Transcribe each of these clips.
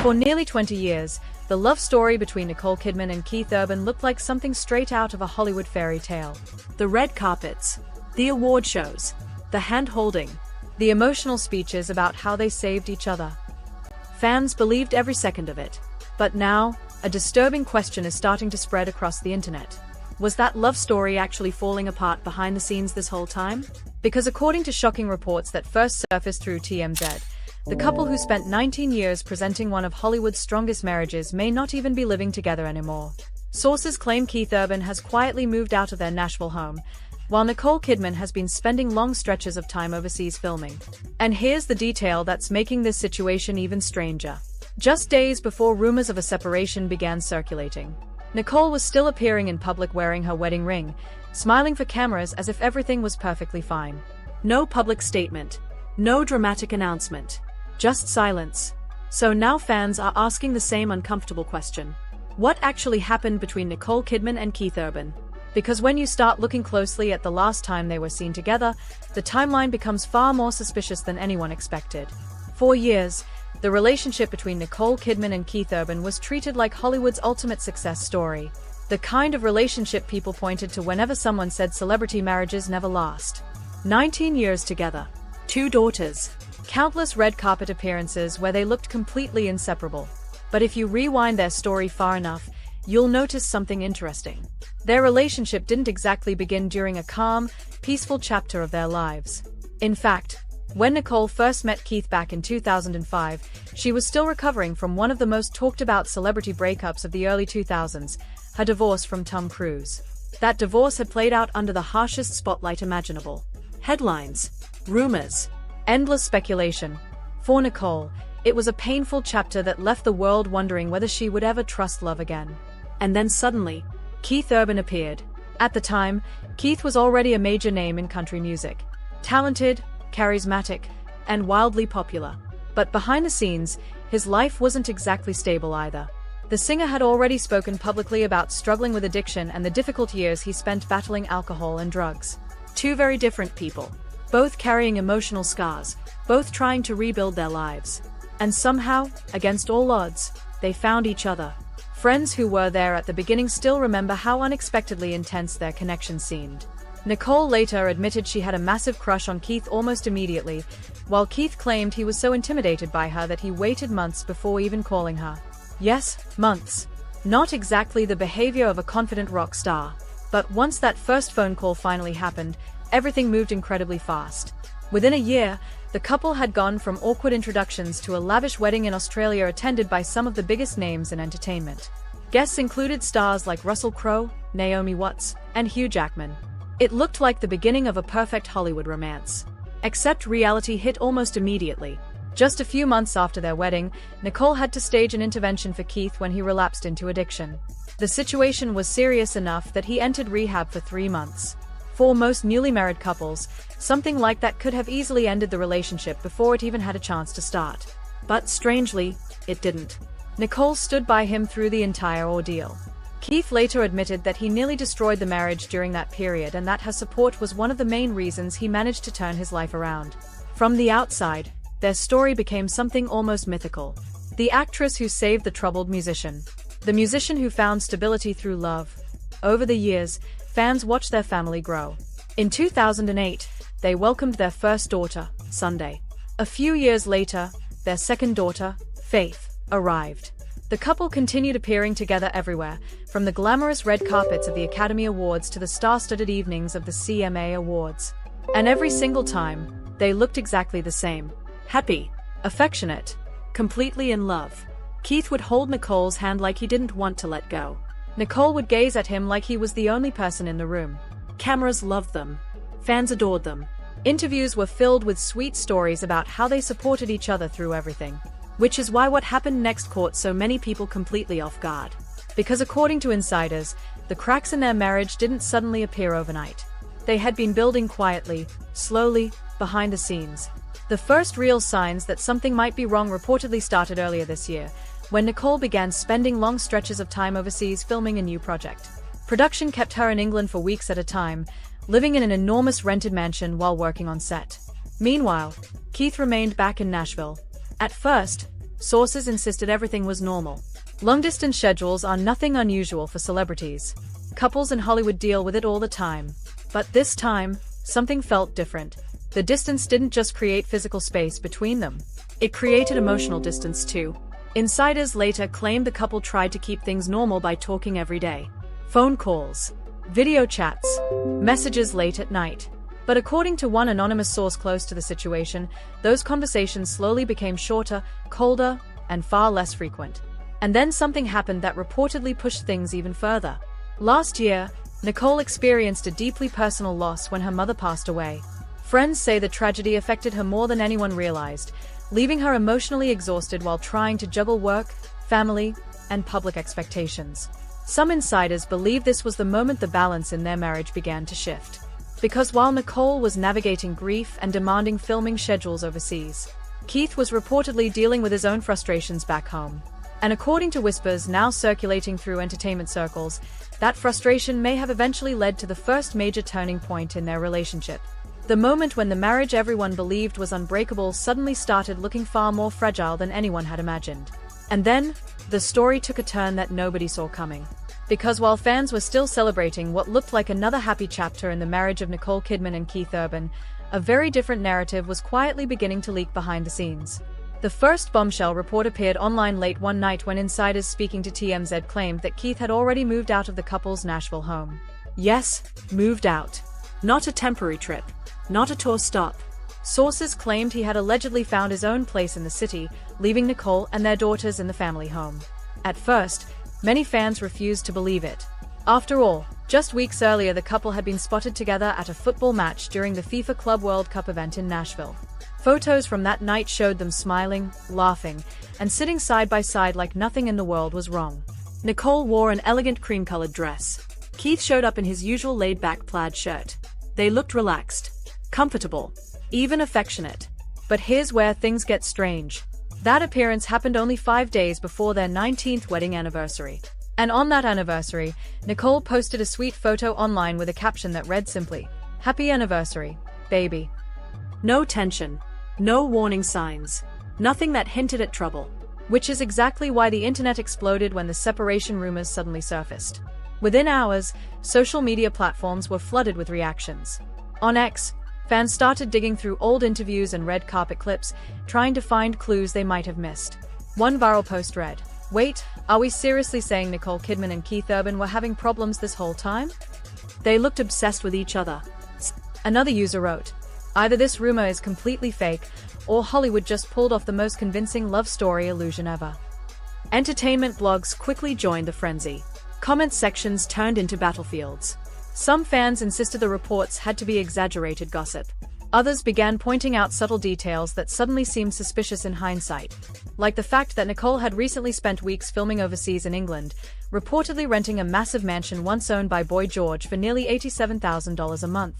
For nearly 20 years, the love story between Nicole Kidman and Keith Urban looked like something straight out of a Hollywood fairy tale. The red carpets, the award shows, the hand-holding, the emotional speeches about how they saved each other. Fans believed every second of it. But now, a disturbing question is starting to spread across the internet. Was that love story actually falling apart behind the scenes this whole time? Because according to shocking reports that first surfaced through TMZ, the couple who spent 19 years presenting one of Hollywood's strongest marriages may not even be living together anymore. Sources claim Keith Urban has quietly moved out of their Nashville home, while Nicole Kidman has been spending long stretches of time overseas filming. And here's the detail that's making this situation even stranger. Just days before rumors of a separation began circulating, Nicole was still appearing in public wearing her wedding ring, smiling for cameras as if everything was perfectly fine. No public statement, no dramatic announcement, just silence. So now fans are asking the same uncomfortable question. What actually happened between Nicole Kidman and Keith Urban? Because when you start looking closely at the last time they were seen together, the timeline becomes far more suspicious than anyone expected. For years, the relationship between Nicole Kidman and Keith Urban was treated like Hollywood's ultimate success story. The kind of relationship people pointed to whenever someone said celebrity marriages never last. 19 years together, 2 daughters, countless red carpet appearances where they looked completely inseparable. But if you rewind their story far enough, you'll notice something interesting. Their relationship didn't exactly begin during a calm, peaceful chapter of their lives. In fact, when Nicole first met Keith back in 2005, she was still recovering from one of the most talked about celebrity breakups of the early 2000s, her divorce from Tom Cruise. That divorce had played out under the harshest spotlight imaginable. Headlines, rumors, endless speculation. For Nicole, it was a painful chapter that left the world wondering whether she would ever trust love again. And then suddenly, Keith Urban appeared. At the time, Keith was already a major name in country music. Talented, charismatic, and wildly popular. But behind the scenes, his life wasn't exactly stable either. The singer had already spoken publicly about struggling with addiction and the difficult years he spent battling alcohol and drugs. 2 very different people, both carrying emotional scars, both trying to rebuild their lives. And somehow, against all odds, they found each other. Friends who were there at the beginning still remember how unexpectedly intense their connection seemed. Nicole later admitted she had a massive crush on Keith almost immediately, while Keith claimed he was so intimidated by her that he waited months before even calling her. Yes, months. Not exactly the behavior of a confident rock star. But once that first phone call finally happened, everything moved incredibly fast. Within a year, the couple had gone from awkward introductions to a lavish wedding in Australia attended by some of the biggest names in entertainment. Guests included stars like Russell Crowe, Naomi Watts, and Hugh Jackman. It looked like the beginning of a perfect Hollywood romance. Except reality hit almost immediately. Just a few months after their wedding, Nicole had to stage an intervention for Keith when he relapsed into addiction. The situation was serious enough that he entered rehab for 3 months. For most newly married couples, something like that could have easily ended the relationship before it even had a chance to start. But strangely, it didn't. Nicole stood by him through the entire ordeal. Keith later admitted that he nearly destroyed the marriage during that period and that her support was one of the main reasons he managed to turn his life around. From the outside, their story became something almost mythical. The actress who saved the troubled musician. The musician who found stability through love. Over the years, fans watched their family grow. In 2008, they welcomed their first daughter, Sunday. A few years later, their second daughter, Faith, arrived. The couple continued appearing together everywhere, from the glamorous red carpets of the Academy Awards to the star-studded evenings of the CMA Awards. And every single time, they looked exactly the same. Happy, affectionate, completely in love. Keith would hold Nicole's hand like he didn't want to let go. Nicole would gaze at him like he was the only person in the room. Cameras loved them. Fans adored them. Interviews were filled with sweet stories about how they supported each other through everything. Which is why what happened next caught so many people completely off guard. Because according to insiders, the cracks in their marriage didn't suddenly appear overnight. They had been building quietly, slowly, behind the scenes. The first real signs that something might be wrong reportedly started earlier this year, when Nicole began spending long stretches of time overseas filming a new project. Production kept her in England for weeks at a time, living in an enormous rented mansion while working on set. Meanwhile, Keith remained back in Nashville. At first, Sources insisted everything was normal. Long-distance schedules are nothing unusual for celebrities. Couples in Hollywood deal with it all the time. But this time, something felt different. The distance didn't just create physical space between them. It created emotional distance too. Insiders later claimed the couple tried to keep things normal by talking every day. Phone calls, video chats, messages late at night. But according to one anonymous source close to the situation, those conversations slowly became shorter, colder, and far less frequent. And then something happened that reportedly pushed things even further. Last year, Nicole experienced a deeply personal loss when her mother passed away. Friends say the tragedy affected her more than anyone realized, leaving her emotionally exhausted while trying to juggle work, family, and public expectations. Some insiders believe this was the moment the balance in their marriage began to shift. Because while Nicole was navigating grief and demanding filming schedules overseas, Keith was reportedly dealing with his own frustrations back home. And according to whispers now circulating through entertainment circles, that frustration may have eventually led to the first major turning point in their relationship. The moment when the marriage everyone believed was unbreakable suddenly started looking far more fragile than anyone had imagined. And then, the story took a turn that nobody saw coming. Because while fans were still celebrating what looked like another happy chapter in the marriage of Nicole Kidman and Keith Urban, a very different narrative was quietly beginning to leak behind the scenes. The first bombshell report appeared online late one night when insiders speaking to TMZ claimed that Keith had already moved out of the couple's Nashville home. Yes, moved out. Not a temporary trip. Not a tour stop. Sources claimed he had allegedly found his own place in the city, leaving Nicole and their daughters in the family home. At first, many fans refused to believe it. After all, just weeks earlier the couple had been spotted together at a football match during the FIFA Club World Cup event in Nashville. Photos from that night showed them smiling, laughing, and sitting side by side like nothing in the world was wrong. Nicole wore an elegant cream-colored dress. Keith showed up in his usual laid-back plaid shirt. They looked relaxed, comfortable, even affectionate. But here's where things get strange. That appearance happened only 5 days before their 19th wedding anniversary. And on that anniversary, Nicole posted a sweet photo online with a caption that read simply, "Happy anniversary, baby." No tension, no warning signs, nothing that hinted at trouble. Which is exactly why the internet exploded when the separation rumors suddenly surfaced. Within hours, social media platforms were flooded with reactions. On X, fans started digging through old interviews and red carpet clips, trying to find clues they might have missed. One viral post read, "Wait, are we seriously saying Nicole Kidman and Keith Urban were having problems this whole time? They looked obsessed with each other." Another user wrote, "Either this rumor is completely fake, or Hollywood just pulled off the most convincing love story illusion ever." Entertainment blogs quickly joined the frenzy. Comment sections turned into battlefields. Some fans insisted the reports had to be exaggerated gossip. Others began pointing out subtle details that suddenly seemed suspicious in hindsight, like the fact that Nicole had recently spent weeks filming overseas in England, reportedly renting a massive mansion once owned by Boy George for nearly $87,000 a month.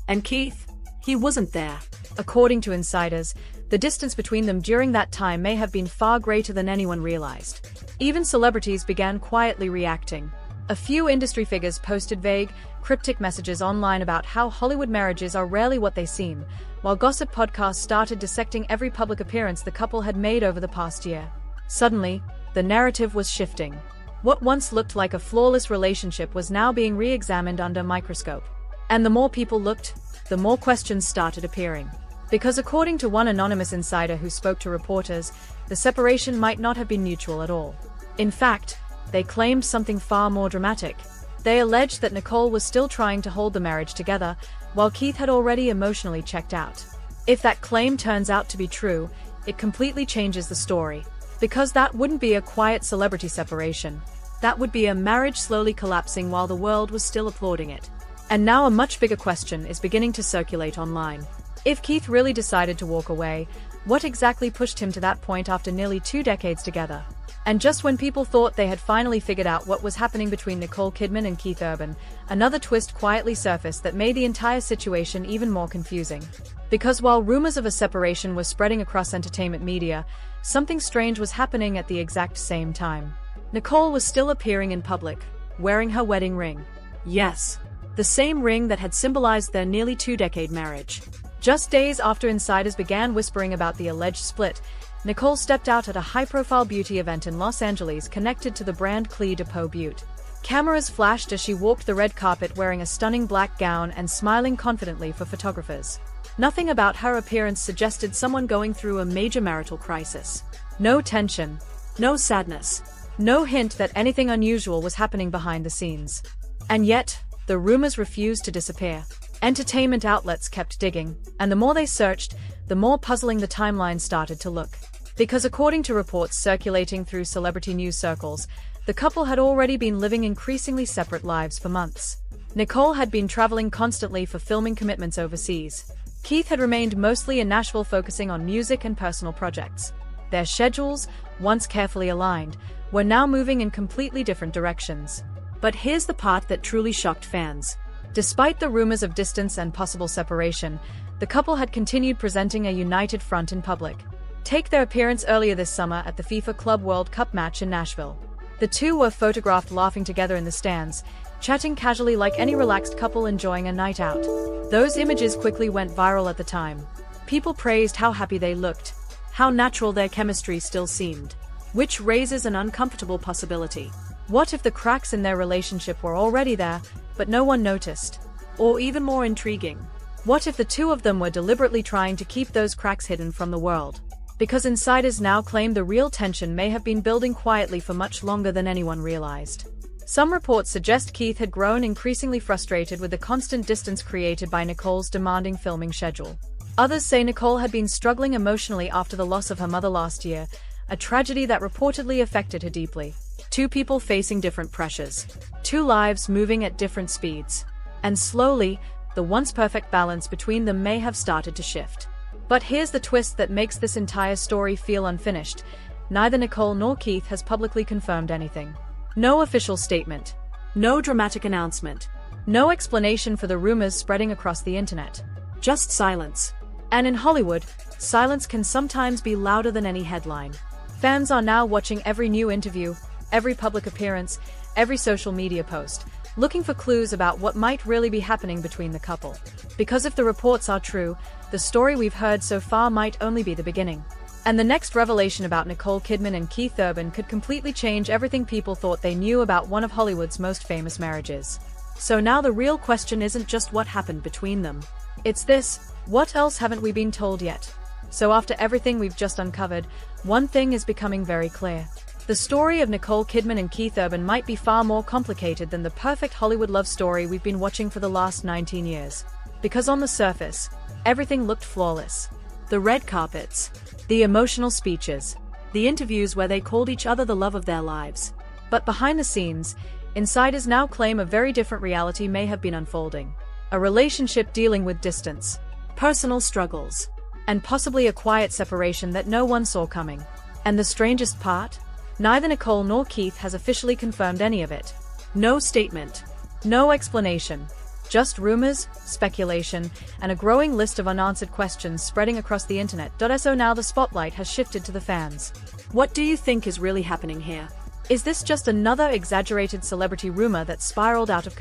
And Keith? He wasn't there. According to insiders, the distance between them during that time may have been far greater than anyone realized. Even celebrities began quietly reacting. A few industry figures posted vague, cryptic messages online about how Hollywood marriages are rarely what they seem, while gossip podcasts started dissecting every public appearance the couple had made over the past year. Suddenly, the narrative was shifting. What once looked like a flawless relationship was now being re-examined under a microscope. And the more people looked, the more questions started appearing. Because according to one anonymous insider who spoke to reporters, the separation might not have been mutual at all. In fact, they claimed something far more dramatic. They alleged that Nicole was still trying to hold the marriage together, while Keith had already emotionally checked out. If that claim turns out to be true, it completely changes the story. Because that wouldn't be a quiet celebrity separation. That would be a marriage slowly collapsing while the world was still applauding it. And now a much bigger question is beginning to circulate online. If Keith really decided to walk away, what exactly pushed him to that point after nearly 2 decades together? And just when people thought they had finally figured out what was happening between Nicole Kidman and Keith Urban, another twist quietly surfaced that made the entire situation even more confusing. Because while rumors of a separation were spreading across entertainment media, something strange was happening at the exact same time. Nicole was still appearing in public, wearing her wedding ring. Yes, the same ring that had symbolized their nearly 2-decade marriage. Just days after insiders began whispering about the alleged split, Nicole stepped out at a high-profile beauty event in Los Angeles connected to the brand Clé de Peau Beauty. Cameras flashed as she walked the red carpet wearing a stunning black gown and smiling confidently for photographers. Nothing about her appearance suggested someone going through a major marital crisis. No tension, no sadness, no hint that anything unusual was happening behind the scenes. And yet, the rumors refused to disappear. Entertainment outlets kept digging, and the more they searched, the more puzzling the timeline started to look. Because according to reports circulating through celebrity news circles, the couple had already been living increasingly separate lives for months. Nicole had been traveling constantly for filming commitments overseas. Keith had remained mostly in Nashville focusing on music and personal projects. Their schedules, once carefully aligned, were now moving in completely different directions. But here's the part that truly shocked fans. Despite the rumors of distance and possible separation, the couple had continued presenting a united front in public. Take their appearance earlier this summer at the FIFA Club World Cup match in Nashville. The two were photographed laughing together in the stands, chatting casually like any relaxed couple enjoying a night out. Those images quickly went viral at the time. People praised how happy they looked, how natural their chemistry still seemed. Which raises an uncomfortable possibility. What if the cracks in their relationship were already there, but no one noticed? Or even more intriguing, what if the two of them were deliberately trying to keep those cracks hidden from the world? Because insiders now claim the real tension may have been building quietly for much longer than anyone realized. Some reports suggest Keith had grown increasingly frustrated with the constant distance created by Nicole's demanding filming schedule. Others say Nicole had been struggling emotionally after the loss of her mother last year, a tragedy that reportedly affected her deeply. Two people facing different pressures. Two lives moving at different speeds. And slowly, the once perfect balance between them may have started to shift. But here's the twist that makes this entire story feel unfinished. Neither Nicole nor Keith has publicly confirmed anything. No official statement. No dramatic announcement. No explanation for the rumors spreading across the internet. Just silence. And in Hollywood, silence can sometimes be louder than any headline. Fans are now watching every new interview, every public appearance, every social media post, looking for clues about what might really be happening between the couple. Because if the reports are true, the story we've heard so far might only be the beginning. And the next revelation about Nicole Kidman and Keith Urban could completely change everything people thought they knew about one of Hollywood's most famous marriages. So now the real question isn't just what happened between them. It's this: what else haven't we been told yet? So after everything we've just uncovered, one thing is becoming very clear. The story of Nicole Kidman and Keith Urban might be far more complicated than the perfect Hollywood love story we've been watching for the last 19 years. Because on the surface, everything looked flawless. The red carpets, the emotional speeches, the interviews where they called each other the love of their lives. But behind the scenes, insiders now claim a very different reality may have been unfolding. A relationship dealing with distance, personal struggles, and possibly a quiet separation that no one saw coming. And the strangest part? Neither Nicole nor Keith has officially confirmed any of it. No statement. No explanation. Just rumors, speculation, and a growing list of unanswered questions spreading across the internet. So now the spotlight has shifted to the fans. What do you think is really happening here? Is this just another exaggerated celebrity rumor that spiraled out of control?